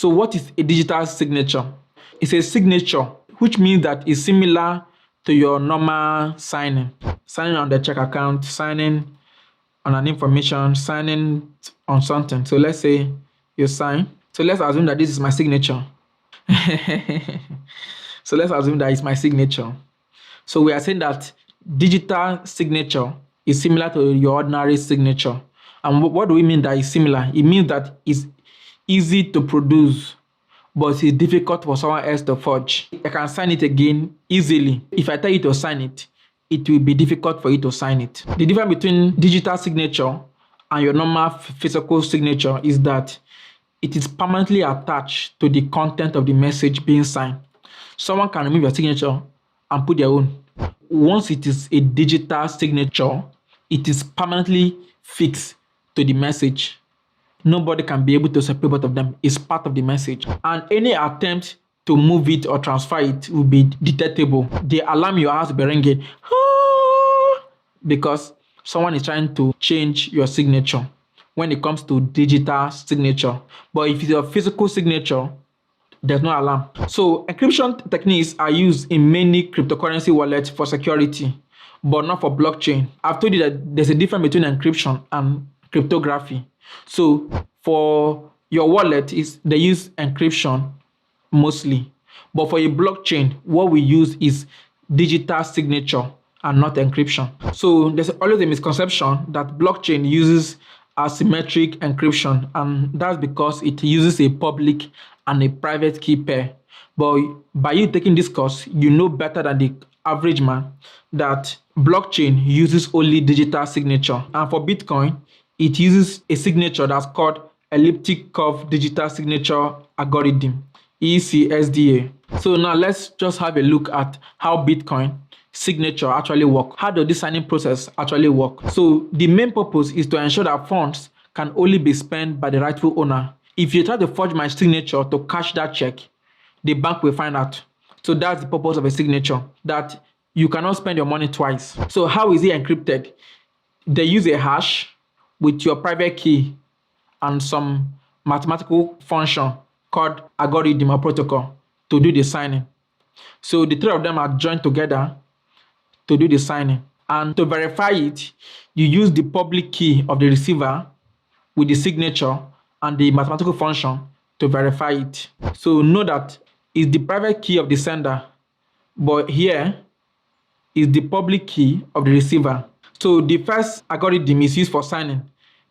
So what is a digital signature? It's a signature, which means that it's similar to your normal signing. Signing on the check account, signing on an information, signing on something. So let's say you sign. So let's assume that this is my signature. So let's assume that it's my signature. So we are saying that digital signature is similar to your ordinary signature. And what do we mean that it's similar? It means that it's easy to produce, but it's difficult for someone else to forge. I can sign it again easily. If I tell you to sign it, it will be difficult for you to sign it. The difference between digital signature and your normal physical signature is that it is permanently attached to the content of the message being signed. Someone can remove your signature and put their own. Once it is a digital signature, it is permanently fixed to the message. Nobody can be able to separate both of them. It's part of the message. And any attempt to move it or transfer it will be detectable. The alarm in your house will be ringing because someone is trying to change your signature when it comes to digital signature. But if it's your physical signature, there's no alarm. So encryption techniques are used in many cryptocurrency wallets for security, but not for blockchain. I've told you that there's a difference between encryption and cryptography. So for your wallet, they use encryption mostly. But for a blockchain, what we use is digital signature and not encryption. So there's always a misconception that blockchain uses asymmetric encryption, and that's because it uses a public and a private key pair. But by you taking this course, you know better than the average man that blockchain uses only digital signature. And for Bitcoin, it uses a signature that's called elliptic curve digital signature algorithm, ECSDA. So now let's just have a look at how Bitcoin signature actually work. How does this signing process actually work? So the main purpose is to ensure that funds can only be spent by the rightful owner. If you try to forge my signature to cash that check, the bank will find out. So that's the purpose of a signature, that you cannot spend your money twice. So how is it encrypted? They use a hash with your private key and some mathematical function called algorithm or protocol to do the signing. So the three of them are joined together to do the signing. And to verify it, you use the public key of the receiver with the signature and the mathematical function to verify it. So know that it's the private key of the sender, but here is the public key of the receiver. So the first algorithm is used for signing,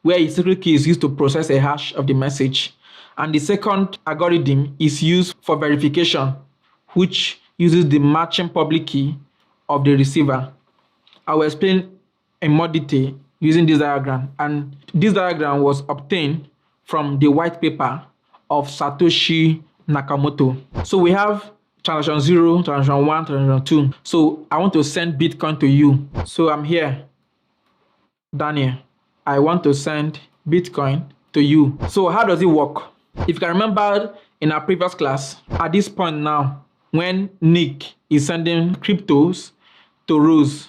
where a secret key is used to process a hash of the message. And the second algorithm is used for verification, which uses the matching public key of the receiver. I will explain in more detail using this diagram. And this diagram was obtained from the white paper of Satoshi Nakamoto. So we have transaction 0, transaction 1, transaction 2. So I want to send Bitcoin to you. So I'm here, Daniel. I want to send Bitcoin to you. So how does it work? If you can remember in our previous class, at this point now, when Nick is sending cryptos to Rose,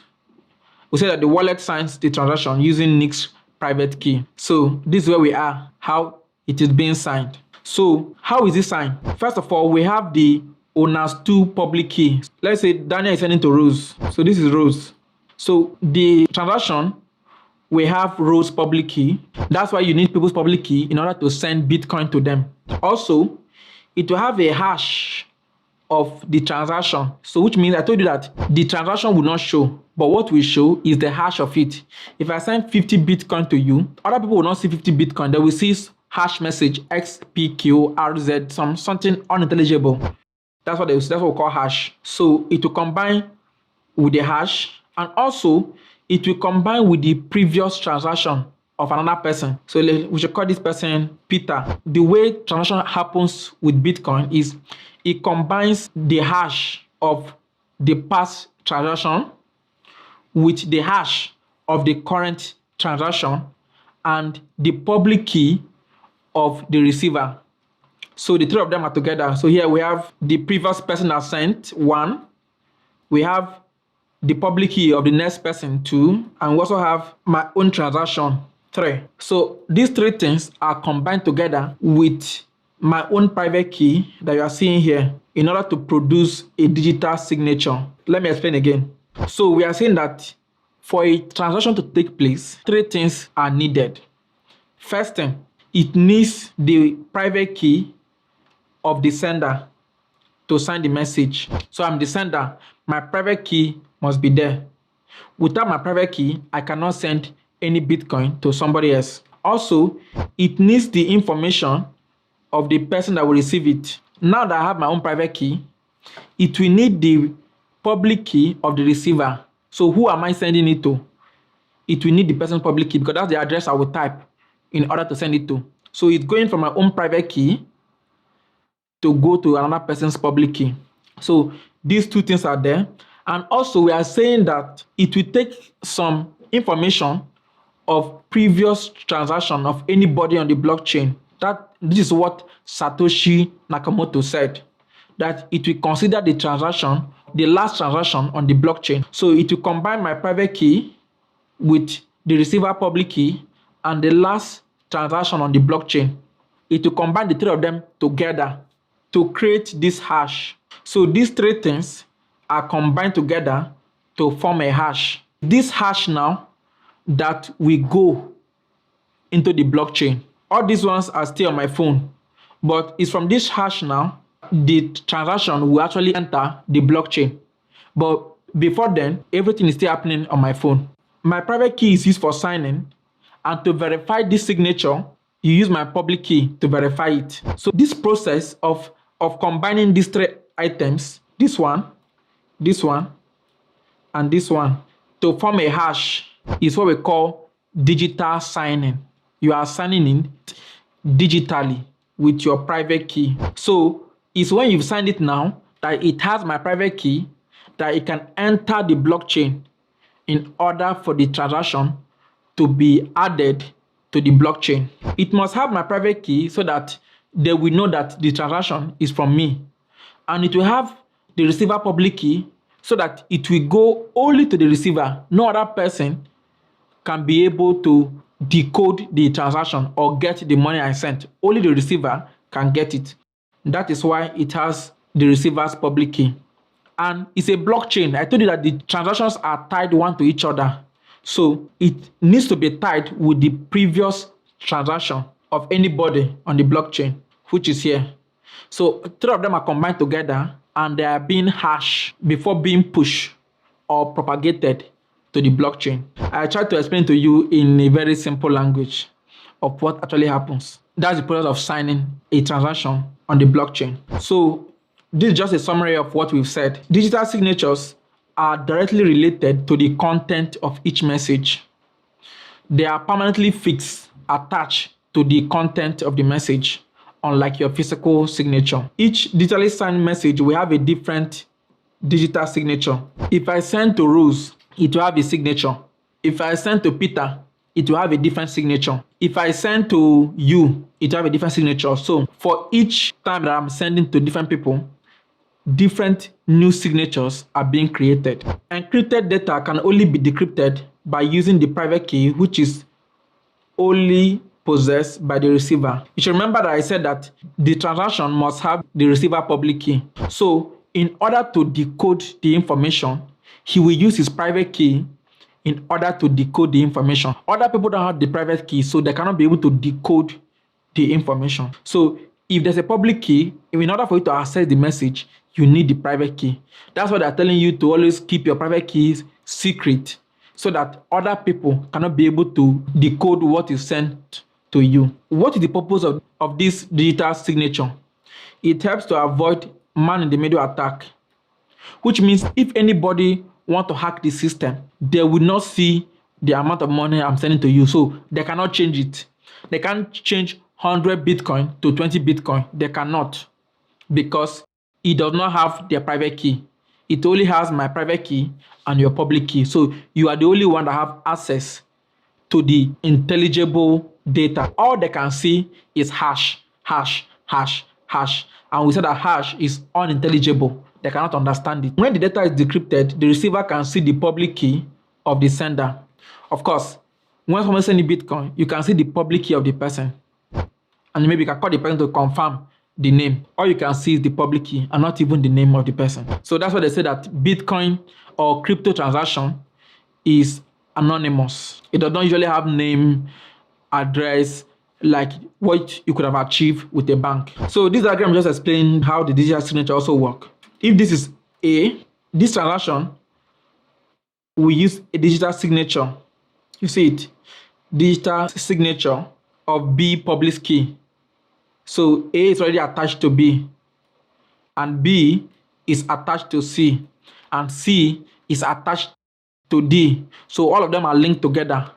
we say that the wallet signs the transaction using Nick's private key. So this is where we are, how it is being signed. So how is it signed? First of all, we have the owner's two public keys. Let's say Daniel is sending to Rose. So this is Rose. So the transaction, we have Rose public key. That's why you need people's public key in order to send Bitcoin to them. Also, it will have a hash of the transaction. So which means I told you that the transaction will not show, but what will show is the hash of it. If I send 50 Bitcoin to you, other people will not see 50 Bitcoin. They will see hash message XPQRZ, something unintelligible. That's what we call hash. So it will combine with the hash, and also it will combine with the previous transaction of another person. So we should call this person Peter. The way transaction happens with Bitcoin is it combines the hash of the past transaction with the hash of the current transaction and the public key of the receiver. So the three of them are together. So here we have the previous person that sent 1. We have the public key of the next person 2. And we also have my own transaction 3. So these three things are combined together with my own private key that you are seeing here in order to produce a digital signature. Let me explain again. So we are saying that for a transaction to take place, three things are needed. First thing, it needs the private key of the sender to sign the message. So I'm the sender, my private key must be there. Without my private key, I cannot send any Bitcoin to somebody else. Also, it needs the information of the person that will receive it. Now that I have my own private key, it will need the public key of the receiver. So who am I sending it to? It will need the person's public key because that's the address I will type in order to send it to. So it's going from my own private key to go to another person's public key. So these two things are there. And also we are saying that it will take some information of previous transaction of anybody on the blockchain. This is what Satoshi Nakamoto said, that it will consider the transaction, the last transaction on the blockchain. So it will combine my private key with the receiver public key and the last transaction on the blockchain. It will combine the three of them together to create this hash. So these three things are combined together to form a hash. This hash now that we go into the blockchain. All these ones are still on my phone, but it's from this hash now, the transaction will actually enter the blockchain. But before then, everything is still happening on my phone. My private key is used for signing, and to verify this signature, you use my public key to verify it. So this process of combining these three items, this one, and this one, to form a hash is what we call digital signing. You are signing in digitally with your private key. So it's when you've signed it now that it has my private key that it can enter the blockchain in order for the transaction to be added to the blockchain. It must have my private key so that they will know that the transaction is from me. And it will have the receiver public key so that it will go only to the receiver. No other person can be able to decode the transaction or get the money I sent. Only the receiver can get it. That is why it has the receiver's public key. And it's a blockchain. I told you that the transactions are tied one to each other. So it needs to be tied with the previous transaction of anybody on the blockchain, which is here. So three of them are combined together and they are being hashed before being pushed or propagated to the blockchain. I tried to explain to you in a very simple language of what actually happens. That's the process of signing a transaction on the blockchain. So this is just a summary of what we've said. Digital signatures are directly related to the content of each message. They are permanently fixed, attached to the content of the message, unlike your physical signature. Each digitally signed message will have a different digital signature. If I send to Rose, it will have a signature. If I send to Peter, it will have a different signature. If I send to you, it will have a different signature. So for each time that I'm sending to different people, different new signatures are being created. Encrypted data can only be decrypted by using the private key, which is only possessed by the receiver. You should remember that I said that the transaction must have the receiver public key. So in order to decode the information, he will use his private key in order to decode the information. Other people don't have the private key, so they cannot be able to decode the information. So if there's a public key, in order for you to access the message, you need the private key. That's why they're telling you to always keep your private keys secret so that other people cannot be able to decode what is sent to you. What is the purpose of this digital signature? It helps to avoid man-in-the-middle attack, which means if anybody want to hack the system, they will not see the amount of money I'm sending to you, so they cannot change it. They can't change 100 Bitcoin to 20 Bitcoin. They cannot, because it does not have their private key. It only has my private key and your public key. So you are the only one that have access to the intelligible data. All they can see is hash, hash, hash, hash. And we said that hash is unintelligible. They cannot understand it. When the data is decrypted, the receiver can see the public key of the sender. Of course, when someone sends Bitcoin, you can see the public key of the person. And maybe you can call the person to confirm the name. All you can see is the public key and not even the name of the person. So that's why they say that Bitcoin or crypto transaction is anonymous. It does not usually have name, address, like what you could have achieved with a bank. So this diagram just explains how the digital signature also work. If this is A, this transaction we use a digital signature. You see it? Digital signature of B public key. So A is already attached to B, and B is attached to C, and C is attached to D. So all of them are linked together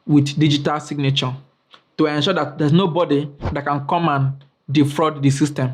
with digital signature to ensure that there's nobody that can come and defraud the system.